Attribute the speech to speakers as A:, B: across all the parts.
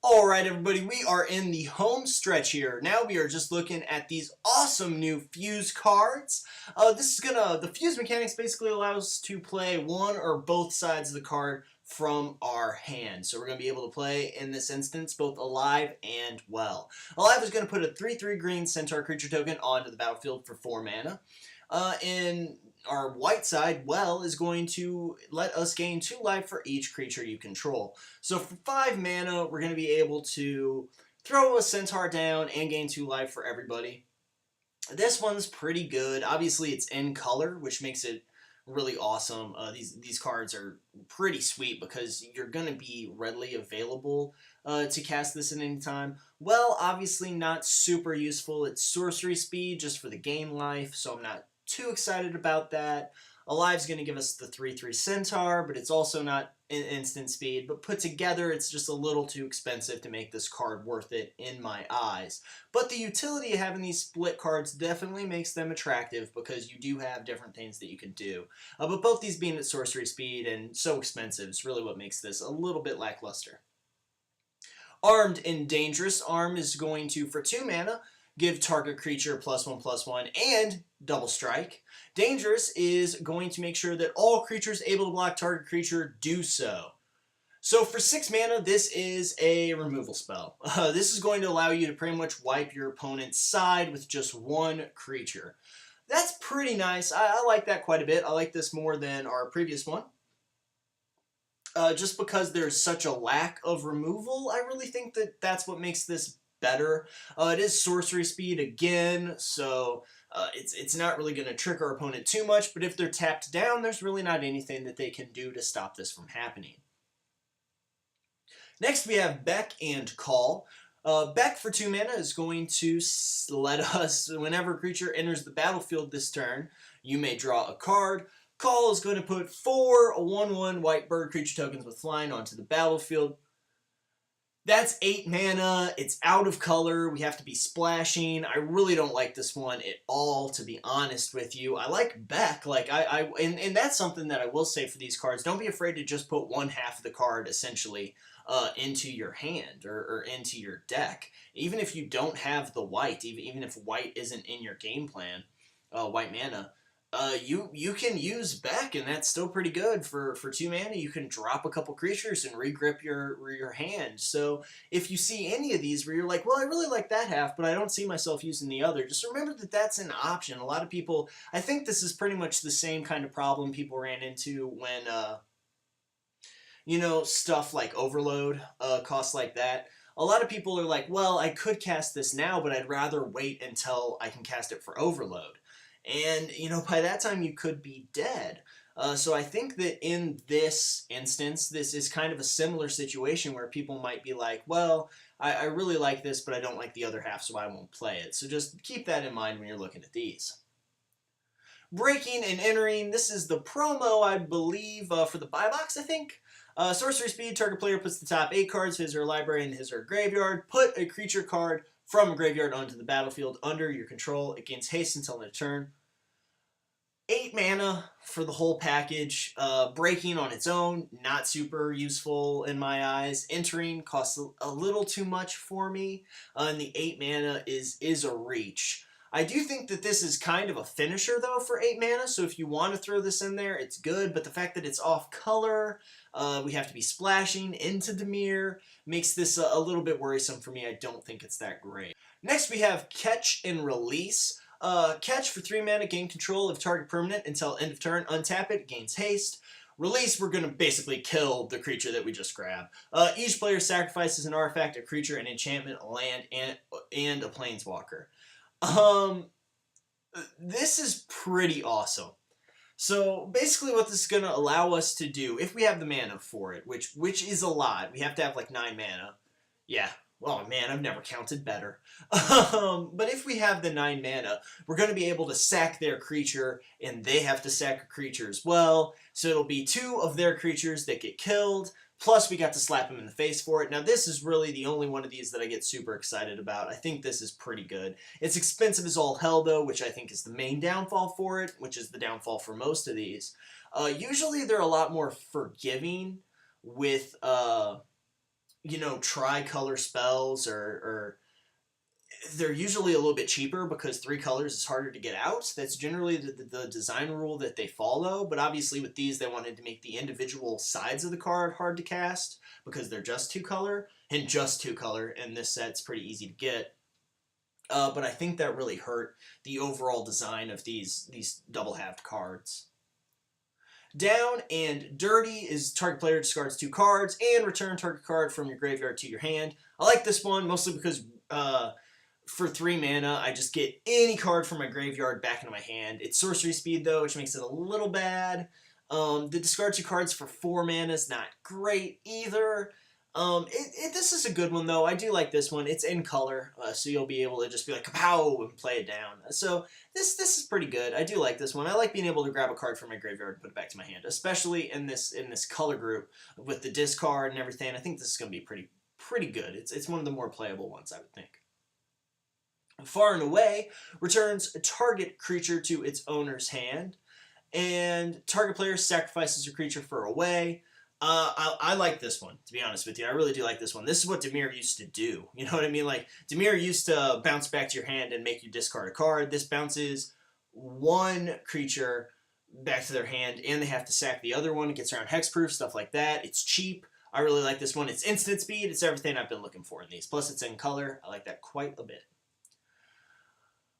A: Alright everybody, we are in the home stretch here. Now we are just looking at these awesome new fuse cards. The fuse mechanics basically allows us to play one or both sides of the card from our hand. So we're going to be able to play, in this instance, both Alive and Well. Alive is going to put a 3/3 green Centaur creature token onto the battlefield for 4 mana. In our white side, Well is going to let us gain 2 life for each creature you control. So for 5 mana, we're going to be able to throw a Centaur down and gain 2 life for everybody. This one's pretty good. Obviously, it's in color, which makes it really awesome. These cards are pretty sweet because you're going to be readily available to cast this at any time. Well, obviously not super useful. It's sorcery speed just for the gain life, so I'm not too excited about that. Alive's going to give us the 3/3 Centaur, but it's also not instant speed. But put together, it's just a little too expensive to make this card worth it in my eyes. But the utility of having these split cards definitely makes them attractive because you do have different things that you can do. But both these being at sorcery speed and so expensive is really what makes this a little bit lackluster. Armed and Dangerous. Arm is going to, for 2 mana, give target creature +1/+1 and double strike. Dangerous is going to make sure that all creatures able to block target creature do so. So for 6 mana, this is a removal spell. This is going to allow you to pretty much wipe your opponent's side with just 1 creature. That's pretty nice. I like that quite a bit. I like this more than our previous one. Just because there's such a lack of removal, I really think that that's what makes this better. It is sorcery speed again, so it's not really going to trick our opponent too much, but if they're tapped down, there's really not anything that they can do to stop this from happening. Next we have Beck and Call. Beck for 2 mana is going to let us, whenever a creature enters the battlefield this turn, you may draw a card. Call is going to put 4 1/1 white bird creature tokens with flying onto the battlefield. That's 8 mana, it's out of color, we have to be splashing. I really don't like this one at all, to be honest with you. I like Beck, and that's something that I will say for these cards. Don't be afraid to just put 1/2 of the card, essentially, into your hand or into your deck. Even if you don't have the white, even if white isn't in your game plan, white mana, you can use Beck, and that's still pretty good. For 2 mana, you can drop a couple creatures and regrip your hand. So if you see any of these where you're like, well, I really like that half, but I don't see myself using the other, just remember that that's an option. A lot of people, I think this is pretty much the same kind of problem people ran into when, you know, stuff like Overload costs like that. A lot of people are like, well, I could cast this now, but I'd rather wait until I can cast it for Overload. And, you know, by that time you could be dead. So I think that in this instance, this is kind of a similar situation where people might be like, well, I really like this, but I don't like the other half, so I won't play it. So just keep that in mind when you're looking at these. Breaking and Entering, this is the promo, I believe, for the buy box, I think. Sorcery speed, target player puts the top 8 cards of his or her library in his or her graveyard. Put a creature card from a graveyard onto the battlefield under your control. It gains haste until end of turn. 8 mana for the whole package. Breaking on its own, not super useful in my eyes. Entering costs a little too much for me, and the 8 mana is a reach. I do think that this is kind of a finisher, though, for 8 mana, so if you want to throw this in there, it's good, but the fact that it's off color, we have to be splashing into the mirror, makes this a little bit worrisome for me. I don't think it's that great. Next, we have Catch and Release. Catch for 3 mana, gain control of target permanent until end of turn. Untap it, gains haste. Release, we're going to basically kill the creature that we just grabbed. Each player sacrifices an artifact, a creature, an enchantment, a land, and a planeswalker. This is pretty awesome. So basically what this is going to allow us to do, if we have the mana for it, which is a lot, we have to have like 9 mana. Yeah. Oh man, I've never counted better. But if we have the 9 mana, we're going to be able to sack their creature, and they have to sack a creature as well. So it'll be 2 of their creatures that get killed, plus we got to slap them in the face for it. Now this is really the only one of these that I get super excited about. I think this is pretty good. It's expensive as all hell though, which I think is the main downfall for it, which is the downfall for most of these. Usually they're a lot more forgiving with you know, tri-color spells or they're usually a little bit cheaper because 3 colors is harder to get out. That's generally the design rule that they follow, but obviously with these they wanted to make the individual sides of the card hard to cast because they're just 2 color, and just 2 color in this set's pretty easy to get. But I think that really hurt the overall design of these double-halved cards. Down and Dirty is target player discards 2 cards and return target card from your graveyard to your hand. I like this one mostly because for 3 mana, I just get any card from my graveyard back into my hand. It's sorcery speed though, which makes it a little bad. The discard 2 cards for 4 mana is not great either. This is a good one though. I do like this one. It's in color, so you'll be able to just be like kapow and play it down. So this is pretty good. I do like this one. I like being able to grab a card from my graveyard and put it back to my hand, especially in this color group with the discard and everything. I think this is going to be pretty good. It's one of the more playable ones, I would think. Far and Away returns a target creature to its owner's hand, and target player sacrifices your creature for Away. I like this one, to be honest with you. I really do like this one. This is what Dimir used to do. You know what I mean? Like, Dimir used to bounce back to your hand and make you discard a card. This bounces 1 creature back to their hand, and they have to sack the other one. It gets around hexproof, stuff like that. It's cheap. I really like this one. It's instant speed. It's everything I've been looking for in these. Plus, it's in color. I like that quite a bit.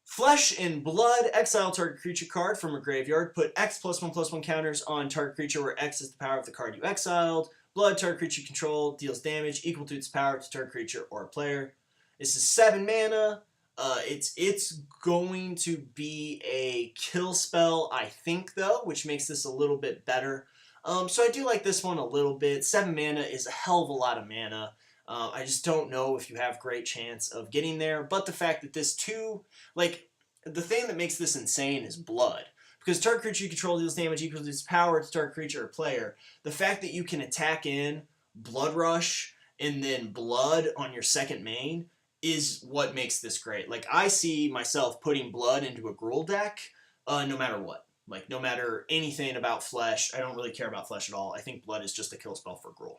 A: Flesh and Blood, exile target creature card from a graveyard. Put X +1/+1 counters on target creature where X is the power of the card you exiled. Blood, target creature you control deals damage equal to its power to target creature or a player. This is 7 mana. It's going to be a kill spell, I think, though, which makes this a little bit better. So I do like this one a little bit. 7 mana is a hell of a lot of mana. I just don't know if you have great chance of getting there. But the fact that this the thing that makes this insane is Blood. Because target creature you control deals damage equal to its power to target creature or player. The fact that you can attack in Blood Rush and then Blood on your second main is what makes this great. Like, I see myself putting Blood into a Grohl deck no matter what. Like, no matter anything about Flesh. I don't really care about Flesh at all. I think Blood is just a kill spell for Grohl.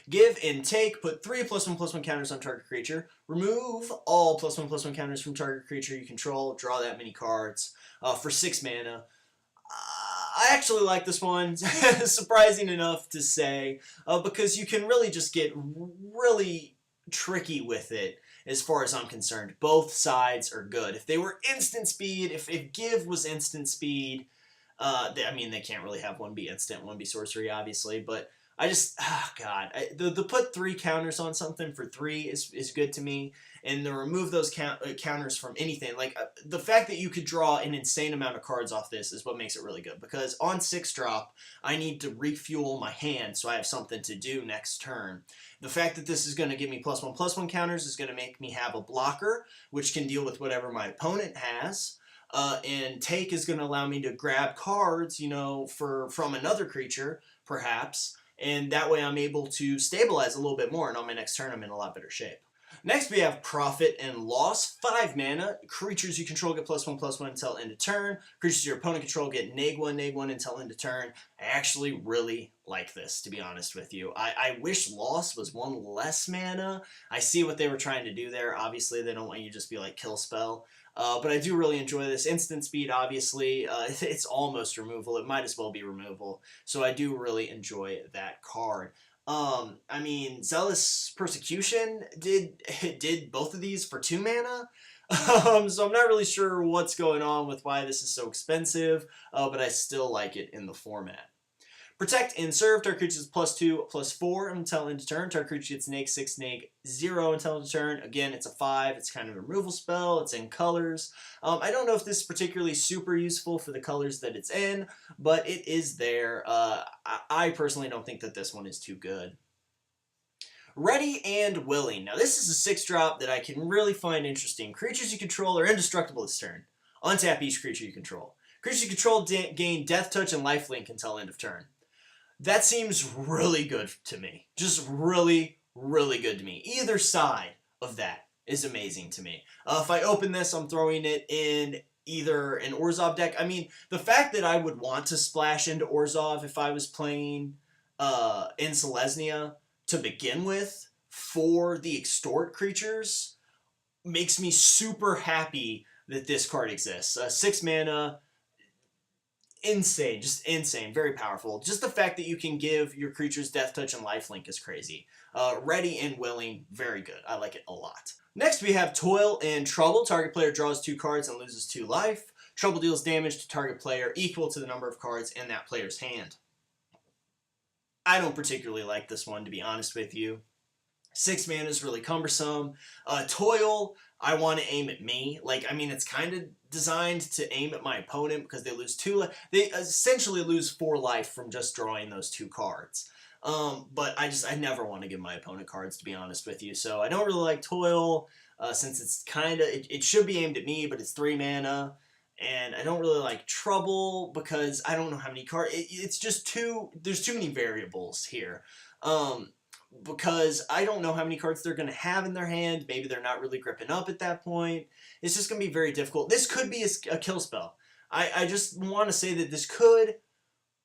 A: Give and Take, put 3 +1/+1 counters on target creature. Remove all +1/+1 counters from target creature you control. Draw that many cards for 6 mana. I actually like this one, surprising enough to say, because you can really just get really tricky with it as far as I'm concerned. Both sides are good. If they were instant speed, if Give was instant speed, they can't really have one be instant, one be sorcery, obviously, but I just, the put 3 counters on something for 3 is good to me, and to remove those counters from anything, like the fact that you could draw an insane amount of cards off this is what makes it really good, because on 6 drop, I need to refuel my hand so I have something to do next turn. The fact that this is going to give me +1/+1 counters is going to make me have a blocker, which can deal with whatever my opponent has. And Take is going to allow me to grab cards, from another creature, perhaps, and that way I'm able to stabilize a little bit more, and on my next turn I'm in a lot better shape. Next we have Profit and Loss, 5 mana. Creatures you control get +1/+1 until end of turn. Creatures your opponent control get -1/-1 until end of turn. I actually really like this, to be honest with you. I wish Loss was 1 less mana. I see what they were trying to do there. Obviously they don't want you to just be like kill spell. But I do really enjoy this. Instant speed, obviously, it's almost removal. It might as well be removal. So I do really enjoy that card. Zealous Persecution did both of these for 2 mana. So I'm not really sure what's going on with why this is so expensive, but I still like it in the format. Protect and Serve, target creatures +2/+4 until end of turn. Target creature gets -6, -0 until end of turn. Again, it's a 5. It's kind of a removal spell. It's in colors. I don't know if this is particularly super useful for the colors that it's in, but it is there. I personally don't think that this one is too good. Ready and Willing. Now, this is a 6 drop that I can really find interesting. Creatures you control are indestructible this turn. Untap each creature you control. Creatures you control gain Death Touch and Lifelink until end of turn. That seems really good to me. Just really, really good to me. Either side of that is amazing to me. If I open this, I'm throwing it in either an Orzhov deck. The fact that I would want to splash into Orzhov if I was playing in Selesnya to begin with for the extort creatures makes me super happy that this card exists. 6 mana, insane, just insane, very powerful. Just the fact that you can give your creatures Death Touch and Lifelink is crazy. Ready and willing, very good. I like it a lot. Next we have Toil and Trouble. Target player draws 2 cards and loses 2 life. Trouble deals damage to target player equal to the number of cards in that player's hand. I don't particularly like this one, to be honest with you. 6 mana is really cumbersome. Toil, I want to aim at me. Like, I mean, it's kind of designed to aim at my opponent because they lose 2 life. They essentially lose 4 life from just drawing those 2 cards. But I never want to give my opponent cards, to be honest with you. So I don't really like Toil, since it's kind of, it should be aimed at me, but it's 3 mana. And I don't really like Trouble because I don't know how many cards. It's just there's too many variables here. Because I don't know how many cards they're going to have in their hand. Maybe they're not really gripping up at that point. It's just going to be very difficult. This could be a kill spell. I just want to say that this could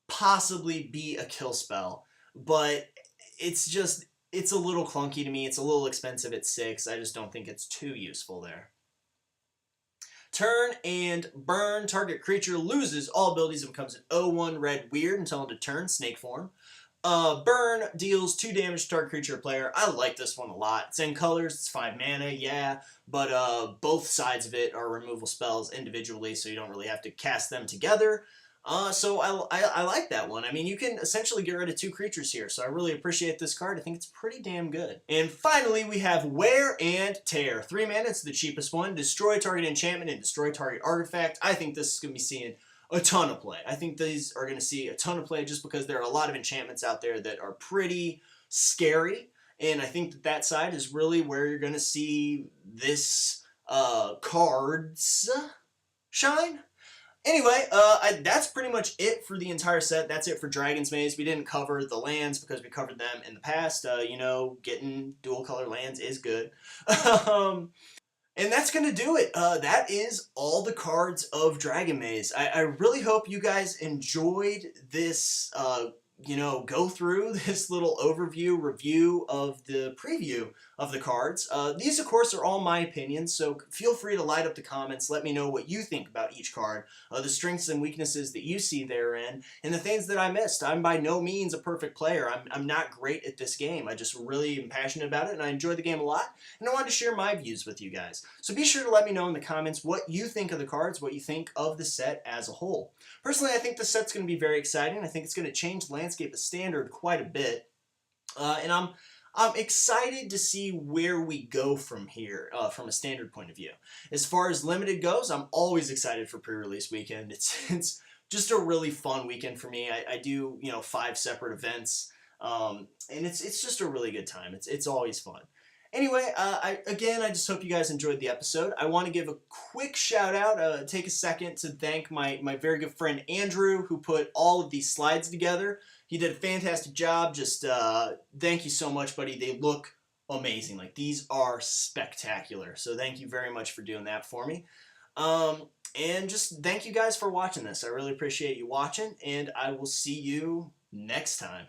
A: possibly be a kill spell. But it's a little clunky to me. It's a little expensive at 6. I just don't think it's too useful there. Turn and burn. Target creature loses all abilities and becomes an 0/1 red weird until end of turn, snake form. Burn deals 2 damage to target creature or player. I like this one a lot. It's in colors, it's 5 mana, yeah, but both sides of it are removal spells individually, so you don't really have to cast them together. So I like that one. I mean, you can essentially get rid of 2 creatures here, so I really appreciate this card. I think it's pretty damn good. And finally, we have Wear and Tear. 3 mana, it's the cheapest one. Destroy target enchantment and destroy target artifact. I think this is going to be seeing a ton of play. I think these are going to see a ton of play just because there are a lot of enchantments out there that are pretty scary. And I think that side is really where you're going to see this cards shine. Anyway, that's pretty much it for the entire set. That's it for Dragon's Maze. We didn't cover the lands because we covered them in the past. You know, getting dual color lands is good. And that's going to do it. That is all the cards of Dragon Maze. I really hope you guys enjoyed this, you know, go through this little overview review of the preview of the cards. These, of course, are all my opinions, so feel free to light up the comments. Let me know what you think about each card, the strengths and weaknesses that you see therein, and the things that I missed. I'm by no means a perfect player. I'm not great at this game. I just really am passionate about it, and I enjoy the game a lot, and I wanted to share my views with you guys. So be sure to let me know in the comments what you think of the cards, what you think of the set as a whole. Personally, I think the set's going to be very exciting. I think it's going to change the landscape of Standard quite a bit, and I'm excited to see where we go from here, from a Standard point of view. As far as Limited goes, I'm always excited for pre-release weekend. It's just a really fun weekend for me. I do, you know, 5 separate events, and it's just a really good time. It's always fun. Anyway, I just hope you guys enjoyed the episode. I want to give a quick shout out, take a second to thank my very good friend Andrew, who put all of these slides together. He did a fantastic job. Just thank you so much, buddy. They look amazing. Like, these are spectacular. So thank you very much for doing that for me. And just thank you guys for watching this. I really appreciate you watching, and I will see you next time.